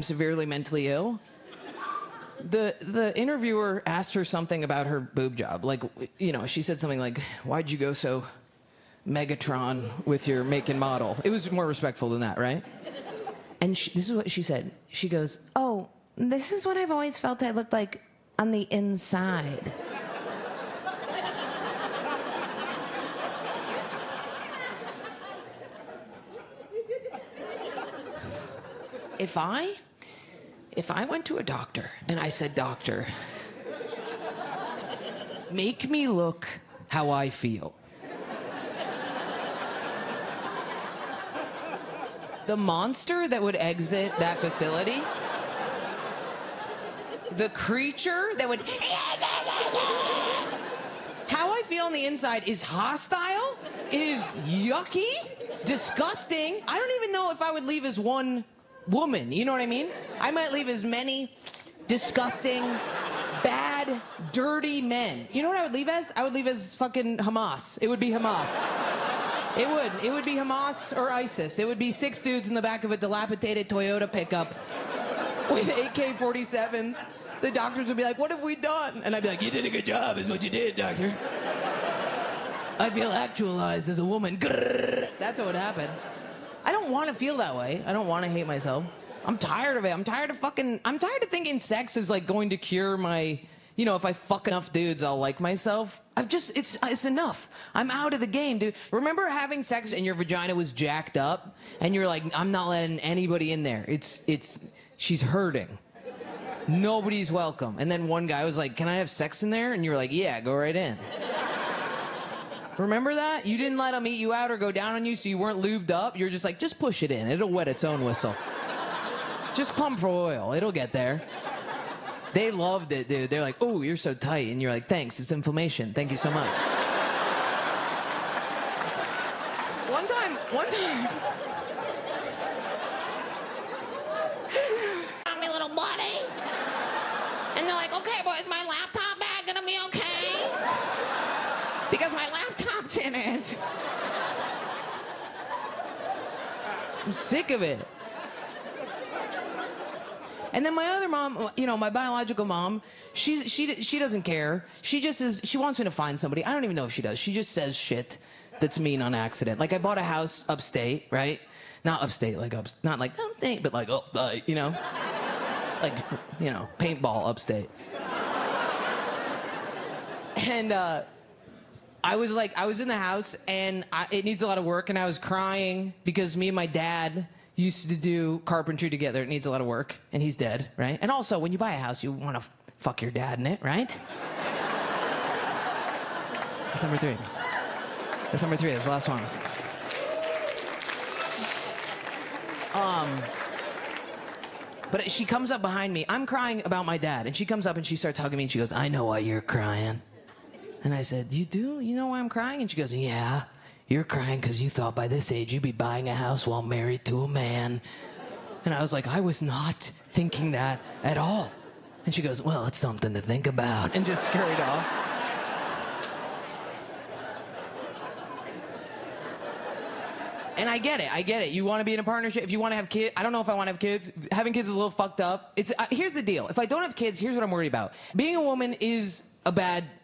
severely mentally ill. The interviewer asked her something about her boob job. Like, you know, she said something like, why'd you go so Megatron with your make and model? It was more respectful than that, right? And this is what she said. She goes, oh, this is what I've always felt I looked like on the inside. If I went to a doctor and I said, doctor, make me look how I feel, the monster that would exit that facility, the creature that would... How I feel on the inside is hostile, it is yucky, disgusting. I don't even know if I would leave as one woman, you know what I mean? I might leave as many disgusting, bad, dirty men. You know what I would leave as? I would leave as fucking Hamas. It would be Hamas. It would. It would be Hamas or ISIS. It would be 6 dudes in the back of a dilapidated Toyota pickup with AK-47s. The doctors would be like, what have we done? And I'd be like, you did a good job is what you did, doctor. I feel actualized as a woman. Grrr. That's what would happen. I don't want to feel that way. I don't want to hate myself. I'm tired of it. I'm tired of thinking sex is like going to cure my, you know, if I fuck enough dudes, I'll like myself. It's enough. I'm out of the game, dude. Remember having sex and your vagina was jacked up and you're like, I'm not letting anybody in there. She's hurting. Nobody's welcome. And then one guy was like, can I have sex in there? And you were like, yeah, go right in. Remember that? You didn't let them eat you out or go down on you, so you weren't lubed up. You're just like, just push it in. It'll wet its own whistle. Just pump for oil. It'll get there. They loved it, dude. They're like, oh, you're so tight. And you're like, thanks. It's inflammation. Thank you so much. One time. I'm my little buddy. And they're like, okay, boy, is my laptop bag gonna be okay? Because my laptop's in it. I'm sick of it. And then my other mom, you know, my biological mom, she doesn't care. She just says, she wants me to find somebody. I don't even know if she does. She just says shit that's mean on accident. Like I bought a house upstate, right? Not upstate, like not like upstate, but like upstate, you know? Like, you know, paintball upstate. And, I was in the house, and it needs a lot of work, and I was crying because me and my dad used to do carpentry together. It needs a lot of work, and he's dead, right? And also, when you buy a house, you want to fuck your dad in it, right? That's number 3. That's number 3. That's the last one. But she comes up behind me. I'm crying about my dad, and she comes up and she starts hugging me, and she goes, I know why you're crying. And I said, you do? You know why I'm crying? And she goes, yeah, you're crying because you thought by this age you'd be buying a house while married to a man. And I was like, I was not thinking that at all. And she goes, well, it's something to think about. And just scurried off. And I get it. You want to be in a partnership. If you want to have kids, I don't know if I want to have kids. Having kids is a little fucked up. Here's the deal. If I don't have kids, here's what I'm worried about. Being a woman is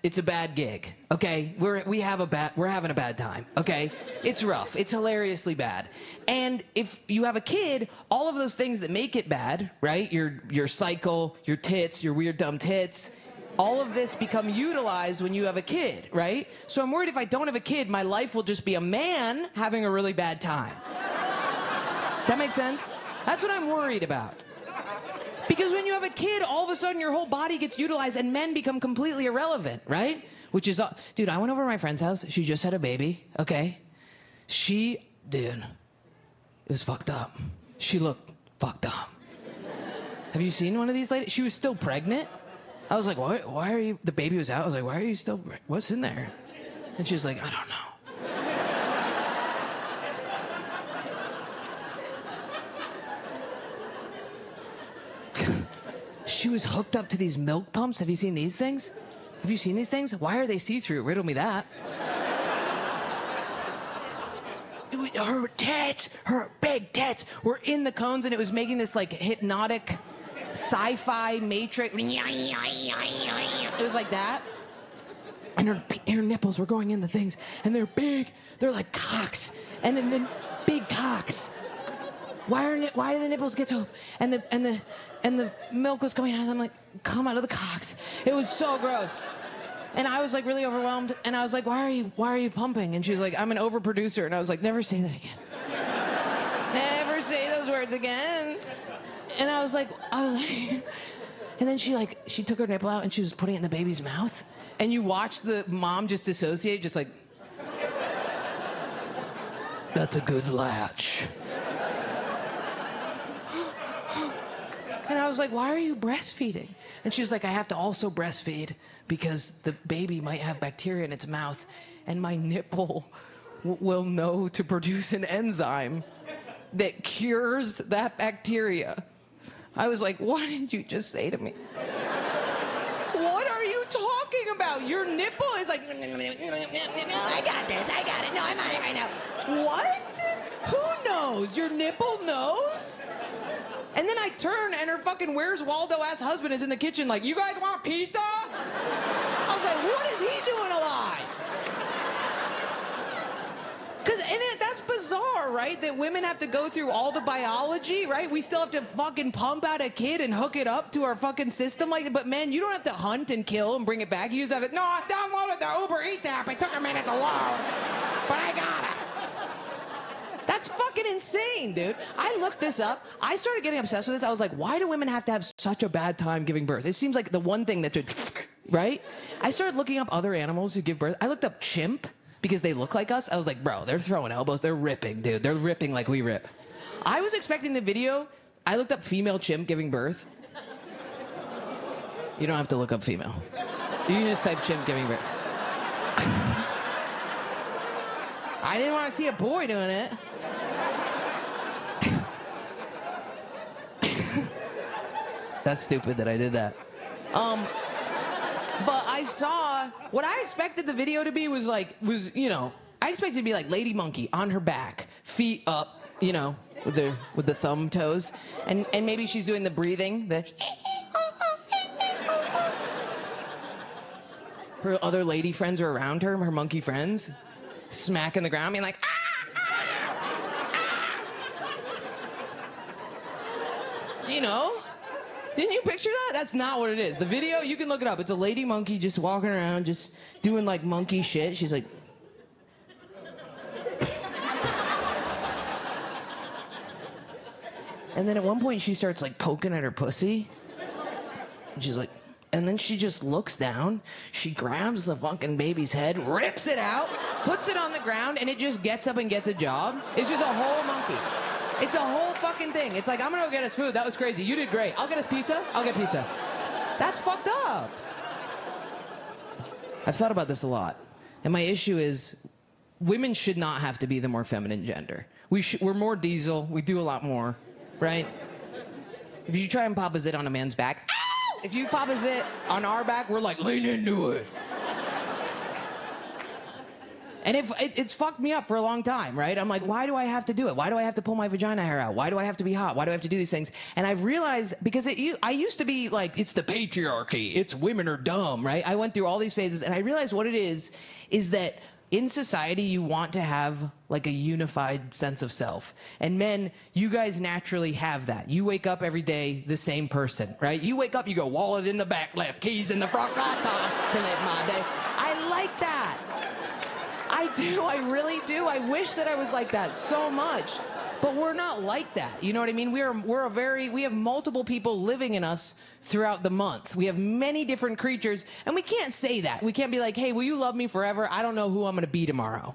it's a bad gig, okay? We're having a bad time, okay? It's rough. It's hilariously bad. And if you have a kid, all of those things that make it bad, right? Your cycle, your tits, your weird dumb tits, all of this become utilized when you have a kid, right? So I'm worried if I don't have a kid, my life will just be a man having a really bad time. Does that make sense? That's what I'm worried about. Because when you have a kid, all of a sudden your whole body gets utilized and men become completely irrelevant, right? Which is, dude, I went over to my friend's house. She just had a baby, okay? Dude, it was fucked up. She looked fucked up. Have you seen one of these ladies? She was still pregnant. I was like, why are you, the baby was out. I was like, why are you still, what's in there? And she was like, I don't know. She was hooked up to these milk pumps. Have you seen these things? Have you seen these things? Why are they see-through? Riddle me that. her tits, her big tits were in the cones, and it was making this like hypnotic sci-fi matrix. It was like that. And her nipples were going in the things, and they're big. They're like cocks, and then big cocks. Why do the nipples get so? And the milk was coming out of them like come out of the cocks. It was so gross. And I was like really overwhelmed, and I was like, why are you pumping? And she was like, I'm an overproducer. And I was like, never say that again. Never say those words again. And I was like, and then she took her nipple out and she was putting it in the baby's mouth. And you watch the mom just dissociate, just like, that's a good latch. And I was like, why are you breastfeeding? And she was like, I have to also breastfeed because the baby might have bacteria in its mouth and my nipple will know to produce an enzyme that cures that bacteria. I was like, what did you just say to me? What are you talking about? Your nipple is like, I got it. No, I'm on it right now. What? Who knows? Your nipple knows? And then I turn and her fucking Where's Waldo-ass husband is in the kitchen like, you guys want pizza? I was like, what is he doing alive? That's bizarre, right? That women have to go through all the biology, right? We still have to fucking pump out a kid and hook it up to our fucking system. But man, you don't have to hunt and kill and bring it back. You just have it, no, I downloaded the Uber Eats app. It took a minute to load, but I got it. That's fucking insane, dude. I looked this up. I started getting obsessed with this. I was like, why do women have to have such a bad time giving birth? It seems like the one thing that should, right? I started looking up other animals who give birth. I looked up chimp because they look like us. I was like, bro, they're throwing elbows. They're ripping, dude. They're ripping like we rip. I was expecting the video. I looked up female chimp giving birth. You don't have to look up female. You can just type chimp giving birth. I didn't want to see a boy doing it. That's stupid that I did that. But I saw, what I expected the video to be was, you know, I expected it to be like Lady Monkey on her back, feet up, you know, with the thumb toes. And maybe she's doing the breathing, her other lady friends are around her, her monkey friends, smacking the ground, being like, ah! You know? Didn't you picture that? That's not what it is. The video, you can look it up. It's a lady monkey just walking around, just doing like monkey shit. She's like... And then at one point she starts like poking at her pussy. And she's like... And then she just looks down, she grabs the fucking baby's head, rips it out, puts it on the ground, and it just gets up and gets a job. It's just a whole monkey. It's a whole fucking thing. It's like, I'm gonna go get us food. That was crazy. You did great. I'll get us pizza. I'll get pizza. That's fucked up. I've thought about this a lot. And my issue is, women should not have to be the more feminine gender. We're more diesel. We do a lot more, right? If you try and pop a zit on a man's back, if you pop a zit on our back, we're like, lean into it. And it's fucked me up for a long time, right? I'm like, why do I have to do it? Why do I have to pull my vagina hair out? Why do I have to be hot? Why do I have to do these things? And I've realized, because I used to be like, it's the patriarchy. It's women are dumb, right? I went through all these phases, and I realized what it is that in society, you want to have like a unified sense of self. And men, you guys naturally have that. You wake up every day the same person, right? You wake up, you go, wallet in the back left, keys in the front right to live my day. I like that. I do, I really do. I wish that I was like that so much. But we're not like that. You know what I mean? We have multiple people living in us throughout the month. We have many different creatures, and we can't say that. We can't be like, hey, will you love me forever? I don't know who I'm gonna be tomorrow.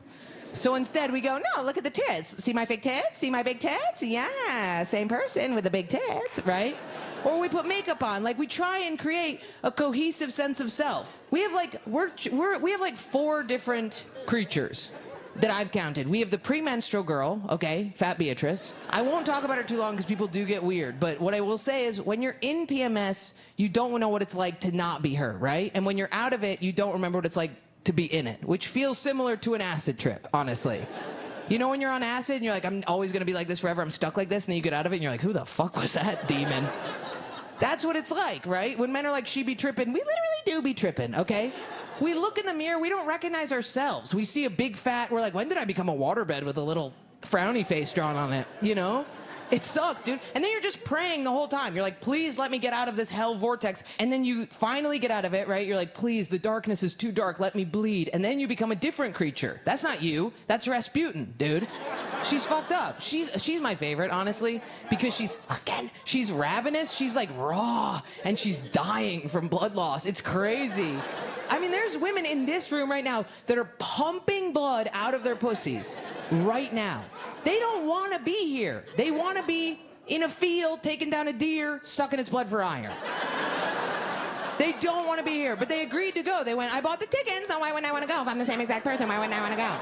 So instead we go, no, look at the tits. See my fake tits? See my big tits? Yeah, same person with the big tits, right? Or we put makeup on. Like, we try and create a cohesive sense of self. We have like, we have like 4 different creatures that I've counted. We have the premenstrual girl, okay, fat Beatrice. I won't talk about her too long because people do get weird, but what I will say is when you're in PMS, you don't know what it's like to not be her, right? And when you're out of it, you don't remember what it's like to be in it, which feels similar to an acid trip, honestly. You know when you're on acid and you're like, I'm always going to be like this forever, I'm stuck like this, and then you get out of it and you're like, who the fuck was that demon? That's what it's like, right? When men are like, she be tripping, we literally do be tripping, okay? We look in the mirror, we don't recognize ourselves. We see a big fat, we're like, when did I become a waterbed with a little frowny face drawn on it, you know? It sucks, dude. And then you're just praying the whole time. You're like, please let me get out of this hell vortex. And then you finally get out of it, right? You're like, please, the darkness is too dark. Let me bleed. And then you become a different creature. That's not you. That's Rasputin, dude. She's fucked up. She's my favorite, honestly, because she's ravenous. She's like raw, and she's dying from blood loss. It's crazy. I mean, there's women in this room right now that are pumping blood out of their pussies right now. They don't want to be here. They want to be in a field, taking down a deer, sucking its blood for iron. They don't want to be here, but they agreed to go. They went, I bought the tickets, so why wouldn't I want to go? If I'm the same exact person, why wouldn't I want to go?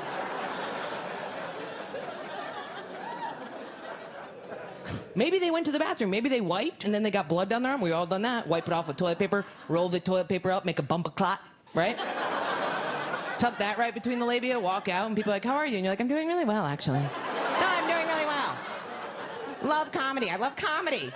Maybe they went to the bathroom. Maybe they wiped, and then they got blood down their arm. We all done that. Wipe it off with toilet paper, roll the toilet paper up, make a bump of clot, right? Tuck that right between the labia, walk out, and people are like, how are you? And you're like, I'm doing really well, actually. No, I'm doing really well. Love comedy. I love comedy.